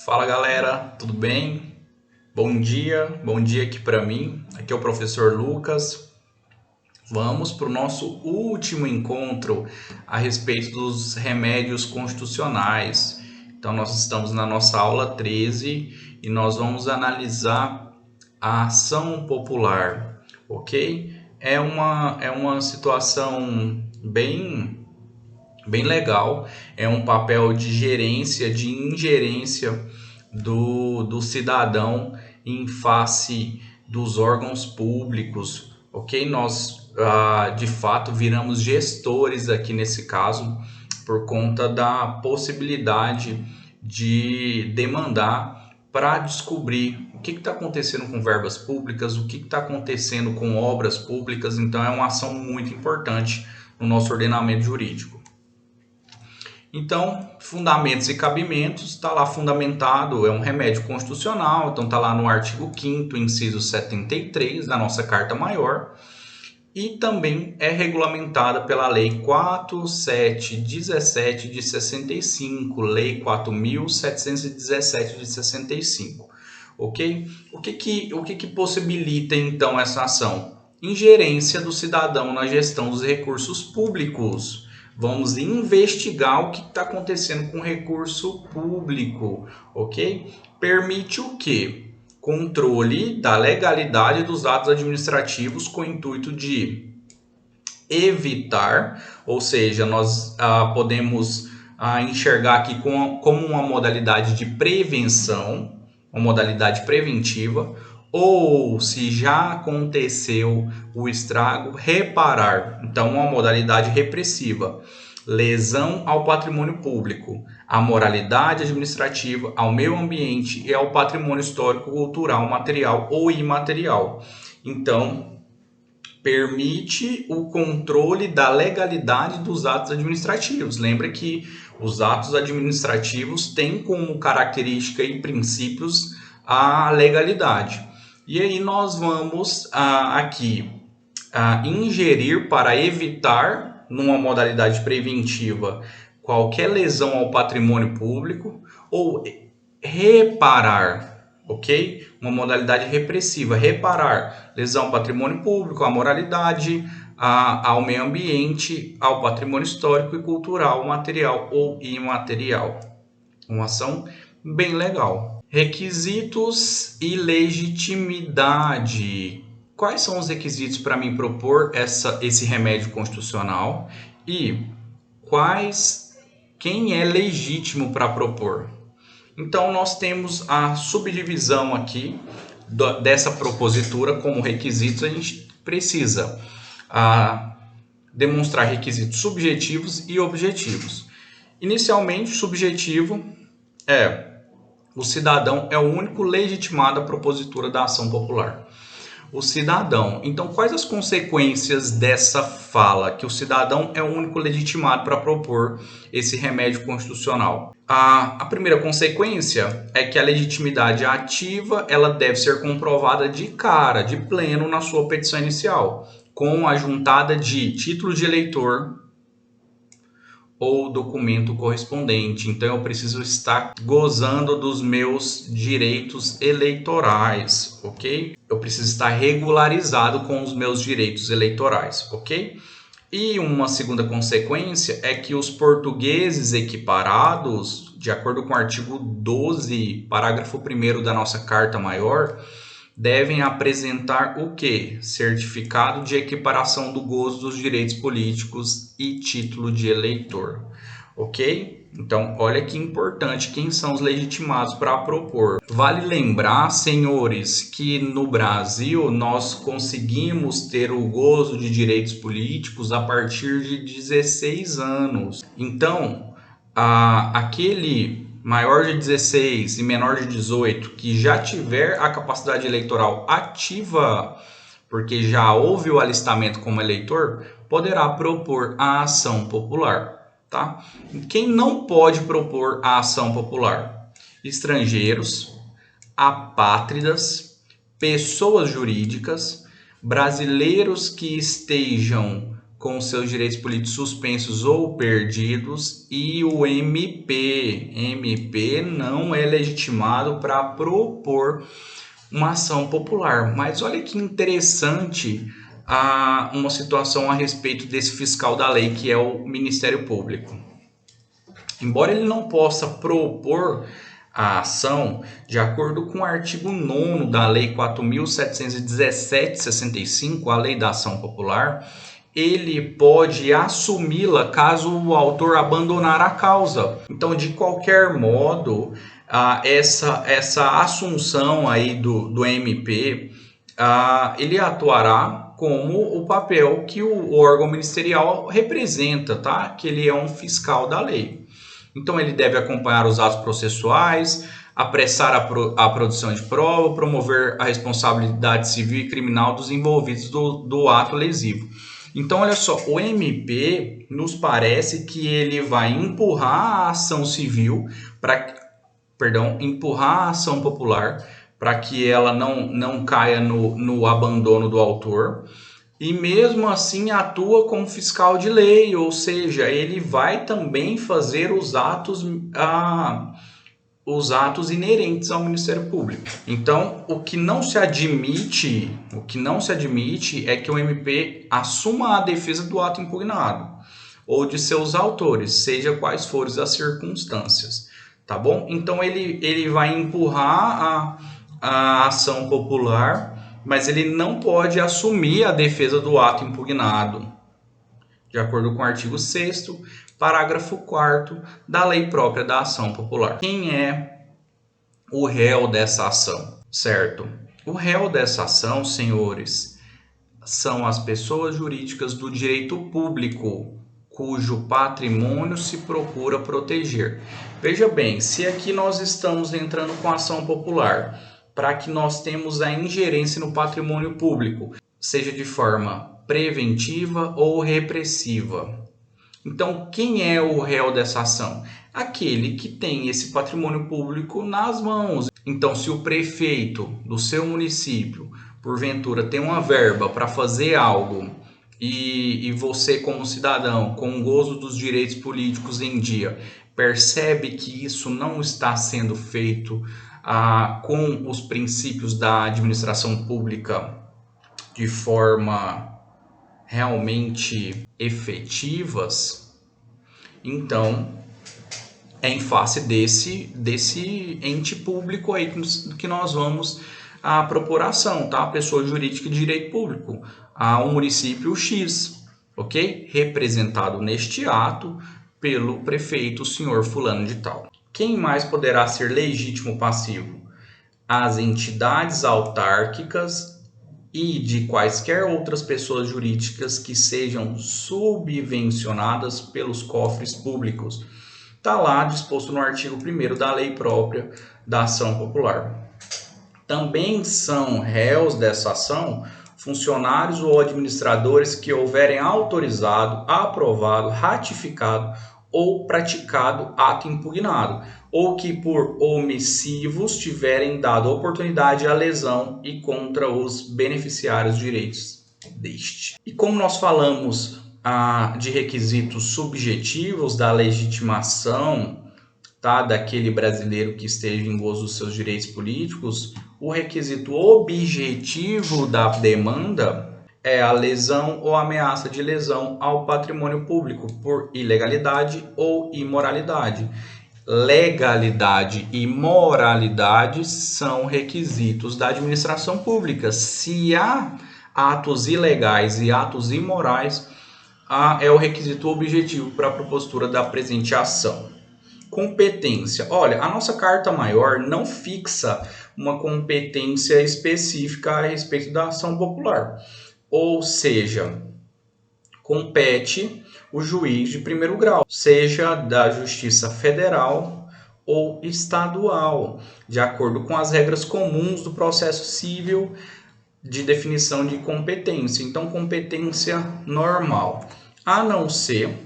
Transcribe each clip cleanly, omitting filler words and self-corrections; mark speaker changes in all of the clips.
Speaker 1: Fala galera, tudo bem? Bom dia aqui para mim. Aqui é o professor Lucas. Vamos para o nosso último encontro a respeito dos remédios constitucionais. Então, nós estamos na nossa aula 13 e nós vamos analisar a ação popular, ok? É uma situação bem legal, é um papel de gerência, de ingerência do cidadão em face dos órgãos públicos, ok? Nós, de fato, viramos gestores aqui nesse caso, por conta da possibilidade de demandar para descobrir o que está acontecendo com verbas públicas, o que está acontecendo com obras públicas. Então, é uma ação muito importante no nosso ordenamento jurídico. Então, fundamentos e cabimentos, está lá fundamentado, é um remédio constitucional, então está lá no artigo 5º, inciso 73 da nossa Carta Maior, e também é regulamentada pela Lei 4717 de 65, Lei 4.717 de 65, ok? O que possibilita então essa ação? Ingerência do cidadão na gestão dos recursos públicos. Vamos investigar o que está acontecendo com o recurso público, ok? Permite o quê? Controle da legalidade dos atos administrativos com o intuito de evitar, ou seja, nós podemos enxergar aqui como uma modalidade de prevenção, uma modalidade preventiva, ou se já aconteceu o estrago, reparar. Então, uma modalidade repressiva, lesão ao patrimônio público, à moralidade administrativa, ao meio ambiente e ao patrimônio histórico, cultural, material ou imaterial. Então, permite o controle da legalidade dos atos administrativos. Lembra que os atos administrativos têm como característica e princípios a legalidade. E aí nós vamos aqui ingerir para evitar, numa modalidade preventiva, qualquer lesão ao patrimônio público ou reparar, ok? Uma modalidade repressiva, reparar lesão ao patrimônio público, à moralidade, ao meio ambiente, ao patrimônio histórico e cultural, material ou imaterial. Uma ação bem legal. Requisitos e legitimidade. Quais são os requisitos para mim propor esse remédio constitucional e quem é legítimo para propor? Então, nós temos a subdivisão aqui dessa propositura como requisitos. A gente precisa demonstrar requisitos subjetivos e objetivos. Inicialmente, subjetivo o cidadão é o único legitimado à propositura da ação popular. O cidadão. Então, quais as consequências dessa fala? Que o cidadão é o único legitimado para propor esse remédio constitucional. A primeira consequência é que a legitimidade ativa ela deve ser comprovada de cara, de pleno, na sua petição inicial, com a juntada de título de eleitor ou documento correspondente. Então, eu preciso estar gozando dos meus direitos eleitorais, ok? Eu preciso estar regularizado com os meus direitos eleitorais, ok? E uma segunda consequência é que os portugueses equiparados, de acordo com o artigo 12, parágrafo 1º da nossa Carta Maior, devem apresentar o quê? Certificado de equiparação do gozo dos direitos políticos e título de eleitor, ok? Então, olha que importante, quem são os legitimados para propor. Vale lembrar, senhores, que no Brasil nós conseguimos ter o gozo de direitos políticos a partir de 16 anos. Então, aquele maior de 16 e menor de 18 que já tiver a capacidade eleitoral ativa, porque já houve o alistamento como eleitor, poderá propor a ação popular, tá? Quem não pode propor a ação popular? Estrangeiros, apátridas, pessoas jurídicas, brasileiros que estejam com seus direitos políticos suspensos ou perdidos, e o MP não é legitimado para propor uma ação popular. Mas olha que interessante uma situação a respeito desse fiscal da lei, que é o Ministério Público. Embora ele não possa propor a ação, de acordo com o artigo 9º da Lei 4.717/65, a Lei da Ação Popular, ele pode assumi-la caso o autor abandonar a causa. Então, de qualquer modo, essa assunção aí do MP, ele atuará como o papel que o órgão ministerial representa, tá? Que ele é um fiscal da lei. Então, ele deve acompanhar os atos processuais, apressar a produção de prova, promover a responsabilidade civil e criminal dos envolvidos do ato lesivo. Então, olha só, o MP nos parece que ele vai empurrar a ação civil, empurrar a ação popular para que ela não caia no abandono do autor. E mesmo assim atua como fiscal de lei, ou seja, ele vai também fazer os atos inerentes ao Ministério Público. Então, o que não se admite é que o MP assuma a defesa do ato impugnado ou de seus autores, seja quais forem as circunstâncias, tá bom? Então, ele vai empurrar a ação popular, mas ele não pode assumir a defesa do ato impugnado, de acordo com o artigo 6º, parágrafo 4º da lei própria da ação popular. Quem é o réu dessa ação, certo? O réu dessa ação, senhores, são as pessoas jurídicas do direito público, cujo patrimônio se procura proteger. Veja bem, se aqui nós estamos entrando com ação popular, para que nós temos a ingerência no patrimônio público, seja de forma preventiva ou repressiva. Então, quem é o réu dessa ação? Aquele que tem esse patrimônio público nas mãos. Então, se o prefeito do seu município, porventura, tem uma verba para fazer algo e você, como cidadão, com o gozo dos direitos políticos em dia, percebe que isso não está sendo feito com os princípios da administração pública de forma realmente efetivas, então é em face desse ente público aí que nós vamos propor ação, tá? Pessoa jurídica de direito público, um município X, ok? Representado neste ato pelo prefeito, o senhor fulano de tal. Quem mais poderá ser legítimo passivo? As entidades autárquicas e de quaisquer outras pessoas jurídicas que sejam subvencionadas pelos cofres públicos. Está lá disposto no artigo 1º da lei própria da ação popular. Também são réus dessa ação funcionários ou administradores que houverem autorizado, aprovado, ratificado ou praticado ato impugnado, ou que por omissivos tiverem dado oportunidade à lesão e contra os beneficiários de direitos deste. E como nós falamos de requisitos subjetivos da legitimação, tá, daquele brasileiro que esteja em gozo dos seus direitos políticos, o requisito objetivo da demanda é a lesão ou ameaça de lesão ao patrimônio público por ilegalidade ou imoralidade. Legalidade e moralidade são requisitos da administração pública. Se há atos ilegais e atos imorais, é o requisito objetivo para a propositura da presente ação. Competência. Olha, a nossa Carta Maior não fixa uma competência específica a respeito da ação popular. Ou seja, compete o juiz de primeiro grau, seja da Justiça Federal ou estadual, de acordo com as regras comuns do processo civil de definição de competência. Então, competência normal, a não ser,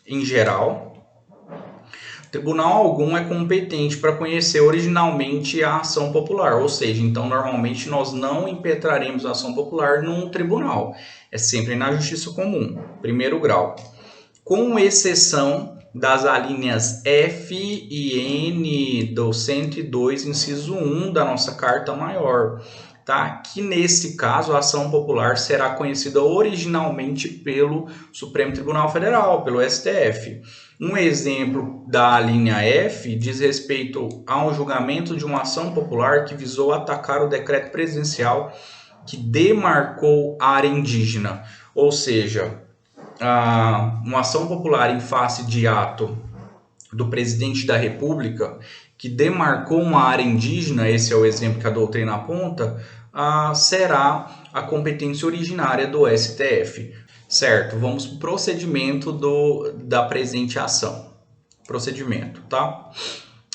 Speaker 1: em geral, Tribunal algum é competente para conhecer originalmente a ação popular, ou seja, então normalmente nós não impetraremos a ação popular num tribunal, é sempre na justiça comum, primeiro grau, com exceção das alíneas F e N do 102, inciso 1 da nossa Carta Maior, tá? Que nesse caso a ação popular será conhecida originalmente pelo Supremo Tribunal Federal, pelo STF. Um exemplo da linha F diz respeito a um julgamento de uma ação popular que visou atacar o decreto presidencial que demarcou a área indígena, ou seja, uma ação popular em face de ato do presidente da República que demarcou uma área indígena, esse é o exemplo que a doutrina aponta, será a competência originária do STF. Certo, vamos para o procedimento da presente ação. Procedimento, tá?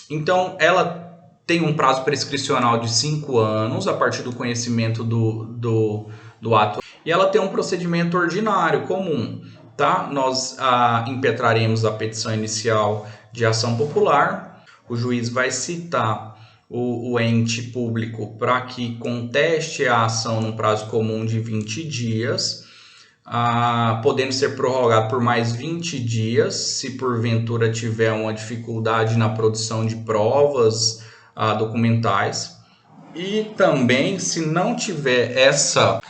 Speaker 1: Então, ela tem um prazo prescricional de 5 anos a partir do conhecimento do ato. E ela tem um procedimento ordinário comum, tá? Nós impetraremos a petição inicial de ação popular, o juiz vai citar o ente público para que conteste a ação num prazo comum de 20 dias, podendo ser prorrogado por mais 20 dias, se porventura tiver uma dificuldade na produção de provas documentais. E também, se não tiver essa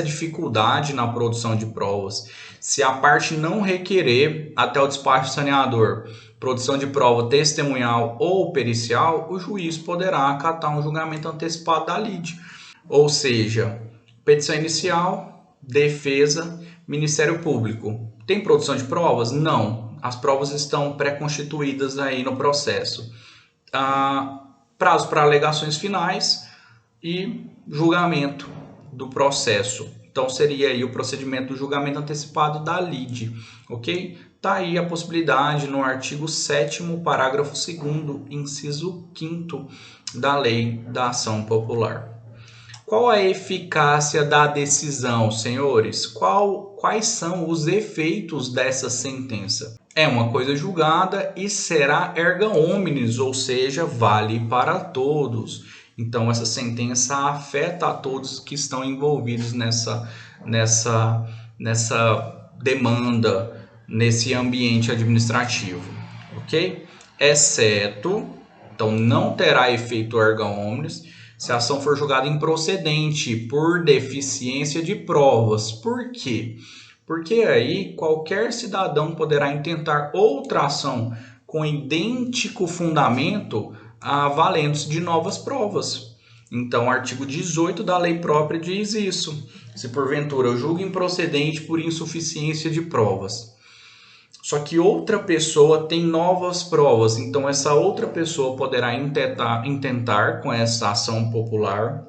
Speaker 1: dificuldade na produção de provas, se a parte não requerer até o despacho saneador produção de prova testemunhal ou pericial, o juiz poderá acatar um julgamento antecipado da lide. Ou seja, petição inicial, defesa, Ministério Público. Tem produção de provas? Não. As provas estão pré-constituídas aí no processo. Prazo para alegações finais e julgamento do processo. Então, seria aí o procedimento do julgamento antecipado da lide, ok? Tá aí a possibilidade no artigo 7º, parágrafo 2º, inciso 5º da Lei da Ação Popular. Qual a eficácia da decisão, senhores? Quais são os efeitos dessa sentença? É uma coisa julgada e será erga omnes, ou seja, vale para todos. Então, essa sentença afeta a todos que estão envolvidos nessa demanda, nesse ambiente administrativo, ok? Exceto, então não terá efeito erga omnes, se a ação for julgada improcedente por deficiência de provas. Por quê? Porque aí qualquer cidadão poderá intentar outra ação com idêntico fundamento, valendo-se de novas provas. Então, o artigo 18 da lei própria diz isso. Se porventura eu julgo improcedente por insuficiência de provas. Só que outra pessoa tem novas provas, então essa outra pessoa poderá intentar com essa ação popular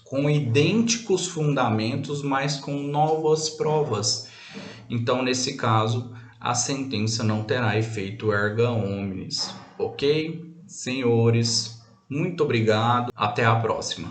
Speaker 1: com idênticos fundamentos, mas com novas provas. Então, nesse caso, a sentença não terá efeito erga omnes. Ok? Senhores, muito obrigado. Até a próxima.